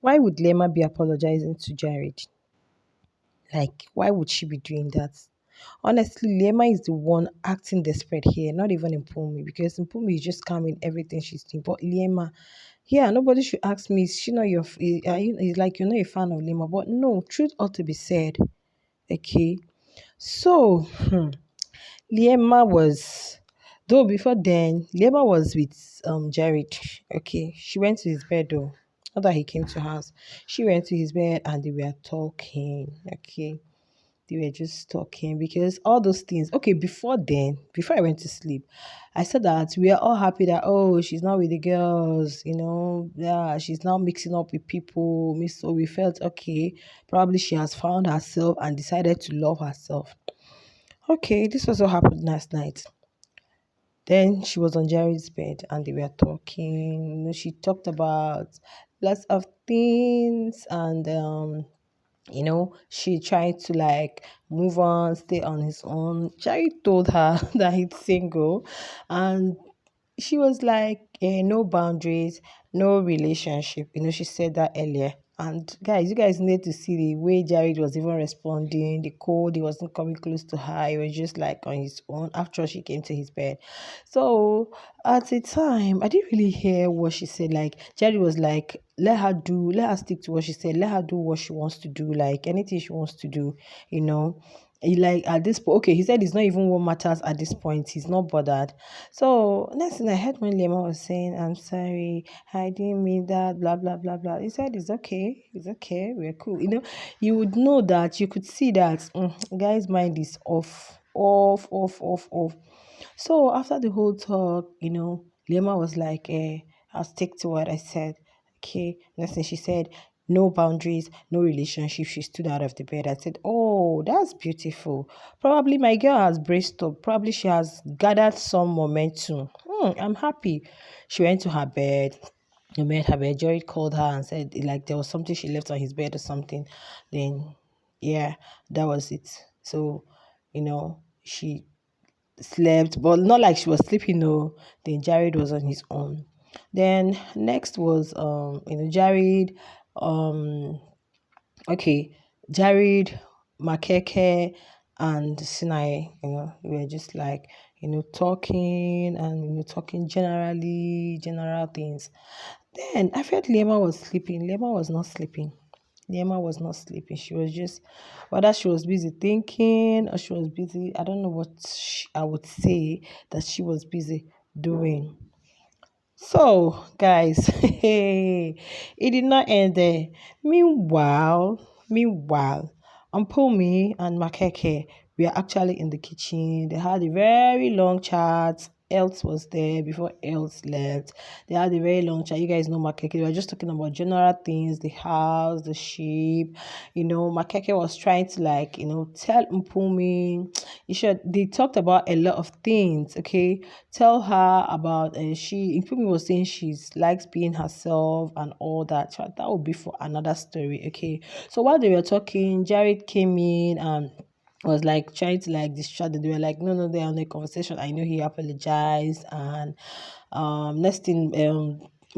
Why would Liema be apologizing to Jared? Like, why would she be doing that? Honestly, Liema is the one acting desperate here, not even Mpumi, because Mpumi is just calming everything she's doing. But Liema, yeah, nobody should ask me, is she not your, are you, it's like you're not a fan of Liema. But no, truth ought to be said. Okay. So, Liema was, though before then, Liema was with Jared. Okay, she went to his bed though. Not that he came to house. She went to his bed and they were talking. Okay, they were just talking because all those things. Okay, before then, before I went to sleep, I said that we are all happy that oh she's not with the girls. Yeah, she's now mixing up with people. So we felt okay. Probably she has found herself and decided to love herself. Okay, this was what happened last night. Then she was on Jerry's bed and they were talking. She talked about lots of things and she tried to like move on, stay on his own. Jerry told her that he's single and she was like, no boundaries, no relationship. She said that earlier. And guys, you guys need to see the way Jared was even responding, the cold, he wasn't coming close to her. He was just like on his own after she came to his bed. So at the time, I didn't really hear what she said. Like Jared was like, let her stick to what she said, let her do what she wants to do, like anything she wants to do, you know. Like at this point, okay, he said it's not even what matters at this point. He's not bothered. So next thing I heard when Liema was saying, "I'm sorry, I didn't mean that." Blah blah blah blah. He said, it's okay, we're cool." You would know that you could see that guy's mind is off, off, off, off, off. So after the whole talk, Liema was like, "I'll stick to what I said." Okay. Next thing she said, no boundaries, no relationship. She stood out of the bed. I said, oh, that's beautiful. Probably my girl has braced up. Probably she has gathered some momentum. I'm happy. She went to her bed. I met her bed. Jared called her and said, like, there was something she left on his bed or something. Then, yeah, that was it. So, she slept, but not like she was sleeping, no. Then Jared was on his own. Then next was Jared, um okay, Jared, Makeke and Sinai, we were just like, talking and talking generally, general things. Then I felt Liema was sleeping. Liema was not sleeping. Liema was not sleeping. She was just, whether she was busy thinking or she was busy, I don't know what I would say that she was busy doing. So, guys, it did not end there. Meanwhile, Mpumi and Makeke were actually in the kitchen. They had a very long chat. Else was there before Else left. They had a very long chat. You guys know Makeke. They were just talking about general things, the house, the sheep. Makeke was trying to tell Mpumi. They talked about a lot of things, okay? Tell her about Mpumi was saying she likes being herself and all that. So that would be for another story, okay? So while they were talking, Jared came in and was like trying to like distract them. They were like, no, they're on a conversation. I know he apologized. And next thing,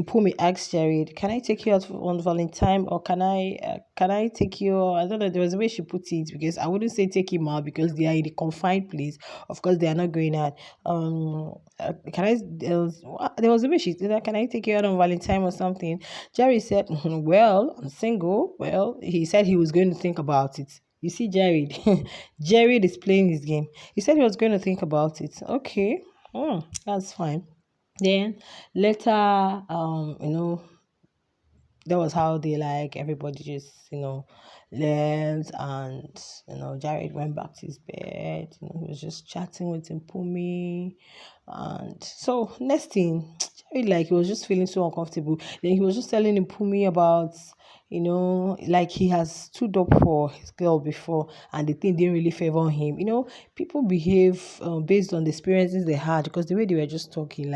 Pumi asked Jared, "Can I take you out on Valentine, or can I take you?" I don't know. There was a way she put it because I wouldn't say take him out because they are in a confined place. Of course, they are not going out. Can I? There was a way she said, "Can I take you out on Valentine or something?" Jerry said, "Well, I'm single." Well, he said he was going to think about it. You see, Jared, Jared is playing his game. He said he was going to think about it. Okay, that's fine. Then later, that was how they like everybody just left, and Jared went back to his bed. He was just chatting with Mpumi, and so next thing, Jared like he was just feeling so uncomfortable. Then he was just telling Mpumi about like he has stood up for his girl before and the thing didn't really favor him. People behave based on the experiences they had because the way they were just talking,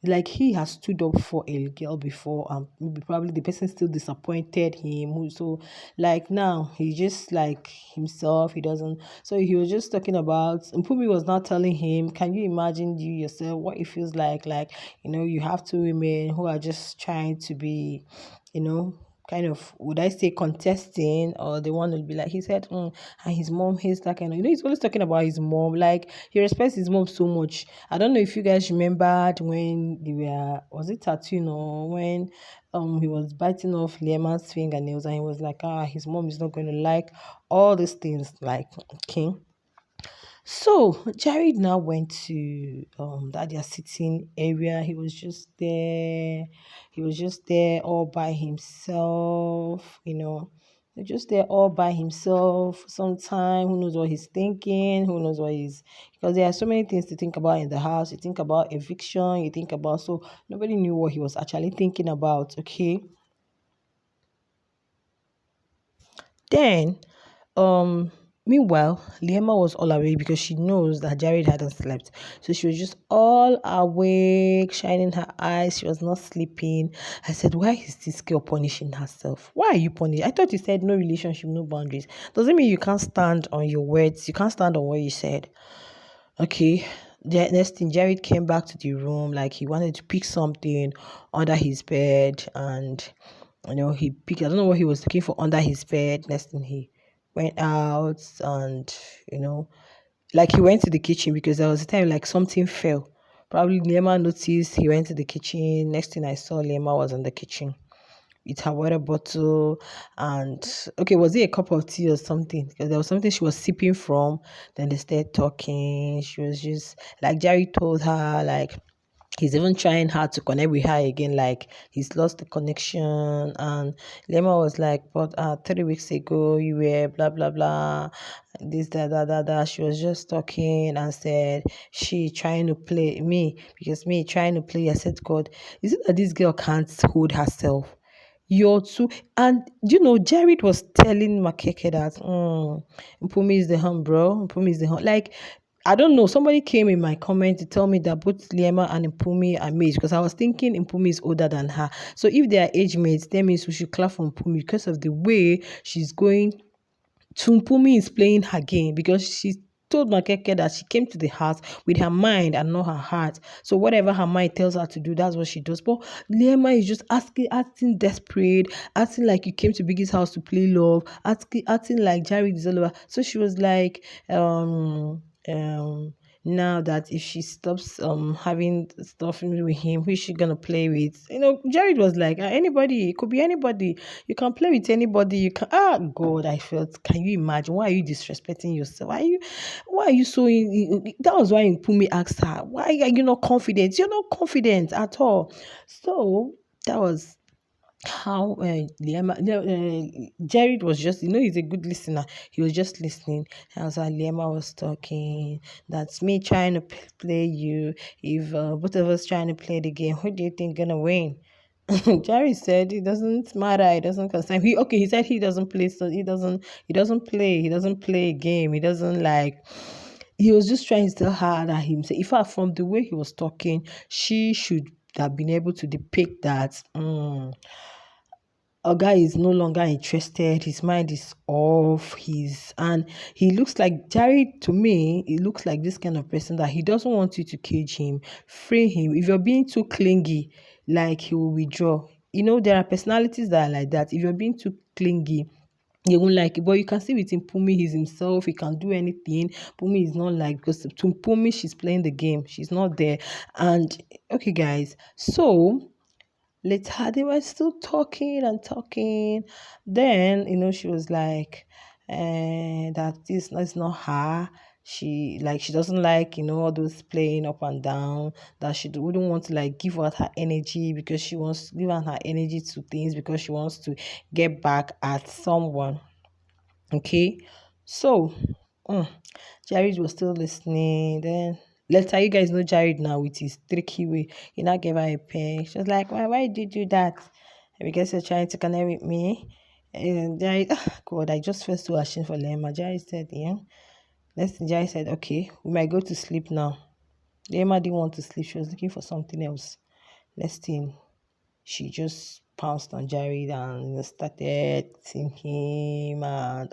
like he has stood up for a girl before and maybe probably the person still disappointed him, so like now he just like himself, he doesn't. So he was just talking about, Mpumi was not telling him, can you imagine you yourself what it feels like you have two women who are just trying to be you know kind of, would I say, contesting, or the one would be like, he said, and his mom hates that kind of, he's always talking about his mom. Like, he respects his mom so much. I don't know if you guys remembered when they were, was it tattooing, or when he was biting off Liema's fingernails, and he was like, his mom is not going to like all these things, like, okay. So Jared now went to that their sitting area. He was just there. He was just there all by himself, He was just there all by himself for some time. Who knows what he's thinking? Who knows what he's, because there are so many things to think about in the house. You think about eviction, you think about, so nobody knew what he was actually thinking about, okay? Then, um, meanwhile, Liema was all awake because she knows that Jared hadn't slept. So she was just all awake, shining her eyes. She was not sleeping. I said, why is this girl punishing herself? Why are you punishing? I thought you said no relationship, no boundaries. Doesn't mean you can't stand on your words. You can't stand on what you said. Okay. The next thing, Jared came back to the room like he wanted to pick something under his bed, and he picked, I don't know what he was looking for under his bed. Next thing, he went out, and like he went to the kitchen because there was a time like something fell. Probably Liema noticed, he went to the kitchen. Next thing I saw, Liema was in the kitchen with her water bottle, and okay, was it a cup of tea or something? Because there was something she was sipping from. Then they started talking. She was just like, Jerry told her, like, he's even trying hard to connect with her again, like he's lost the connection. And Lema was like, but 3 weeks ago you were blah blah blah, this that. She was just talking and said she trying to play me, because me trying to play. I said, God, is it that this girl can't hold herself? You're too. And Jared was telling Makeke that Mpumi is the hum, bro. Mpumi is the hum. Like, I don't know. Somebody came in my comment to tell me that both Liema and Mpumi are mates, because I was thinking Mpumi is older than her. So if they are age mates, that means we should clap for Mpumi because of the way she's going. Tumpumi is playing her game because she told Makeke that she came to the house with her mind and not her heart. So whatever her mind tells her to do, that's what she does. But Liema is just acting desperate, acting like you came to Biggie's house to play love, acting like Jared is all over. So she was like, now that if she stops having stuff with him, who is she gonna play with? Jared was like, anybody, it could be anybody. You can play with anybody. You can. God, I felt. Can you imagine? Why are you disrespecting yourself? Why are you so? That was why Pumi asked her, why are you not confident? You're not confident at all. So that was how Jared was just, he's a good listener. He was just listening. As Liema was talking, that's me trying to play you. If both of us trying to play the game, who do you think gonna win? Jerry said it doesn't matter. It doesn't concern. He said he doesn't play. So he doesn't play a game. He doesn't like. He was just trying to tell her that himself. In fact, from the way he was talking, she should have been able to depict that. A guy is no longer interested, his mind is off, and he looks like Jared. To me, he looks like this kind of person that he doesn't want you to cage him, free him. If you're being too clingy, like, he will withdraw. There are personalities that are like that. If you're being too clingy, they won't like it. But you can see with him, Pumi, he's himself, he can do anything. Pumi is not like, because to Pumi, she's playing the game, she's not there. And okay, guys, so later they were still talking and talking. Then she was like, that this is not her. She doesn't like all those playing up and down, that she wouldn't want to like give out her energy, because she wants to give out her energy to things, because she wants to get back at someone. Okay, so Jared was still listening. Then later, you guys know Jared now with his tricky way. He now gave her a pen. She was like, why did you do that? Because you're trying to connect with me. And Jared, God, I just feel so ashamed for Lema. Jared said, yeah. Next thing, Jared said, okay, we might go to sleep now. Lema didn't want to sleep. She was looking for something else. Next thing, she just pounced on Jareed and started seeing him, and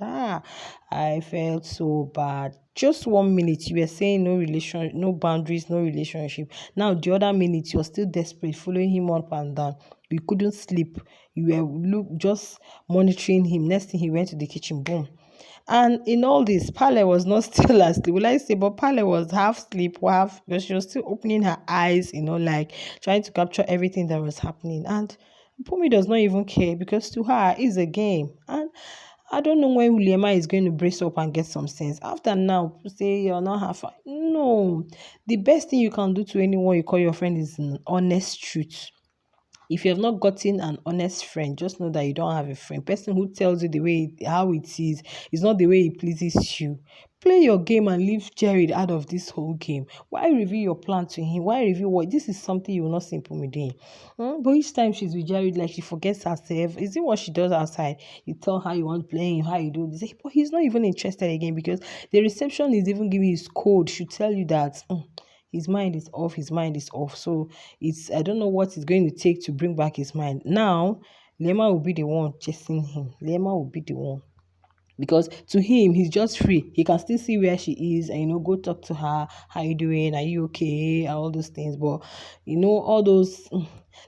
I felt so bad. Just 1 minute you were saying no relation, no boundaries, no relationship. Now the other minute you're still desperate, following him up and down. You couldn't sleep. You were just monitoring him. Next thing he went to the kitchen, boom. And in all this, Pale was not still asleep. Will I say, but Pale was half sleep, half, because she was still opening her eyes, like trying to capture everything that was happening. And Pumi does not even care because to her, it's a game. And I don't know when Liema is going to brace up and get some sense. After now, say you're not half. No, the best thing you can do to anyone you call your friend is an honest truth. If you have not gotten an honest friend, just know that you don't have a friend. Person who tells you the way how it is not the way it pleases you. Play your game and leave Jared out of this whole game. Why reveal your plan to him? Why reveal what? This is something you will not see me doing. But each time she's with Jared, like she forgets herself. Is it what she does outside? You tell her you want playing, how you do this. But he's not even interested again because the reception is even giving his code. Should tell you that. His mind is off, his mind is off. So I don't know what it's going to take to bring back his mind. Now, Liema will be the one chasing him. Liema will be the one. Because to him, he's just free. He can still see where she is and, go talk to her. How you doing? Are you okay? And all those things. But, all those...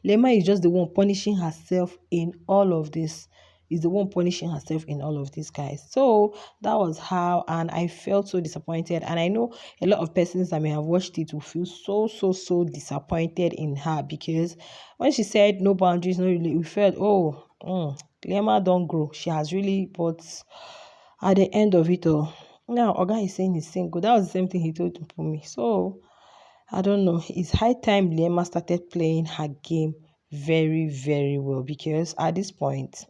Liema is just the one punishing herself in all of this. Is the one punishing herself in all of these guys. So that was how, and I felt so disappointed. And I know a lot of persons that may have watched it will feel so disappointed in her because when she said no boundaries, no really, we felt, Liema don't grow. She has really, but at the end of it all, now Oga is saying he's single. That was the same thing he told me. So I don't know. It's high time Liema started playing her game very, very well because at this point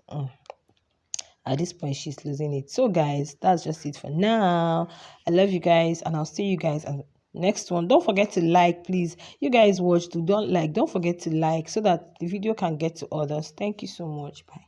she's losing it. So guys, that's just it for now. I love you guys and I'll see you guys on the next one. Don't forget to like, please. You guys watch, don't forget to like so that the video can get to others. Thank you so much. Bye.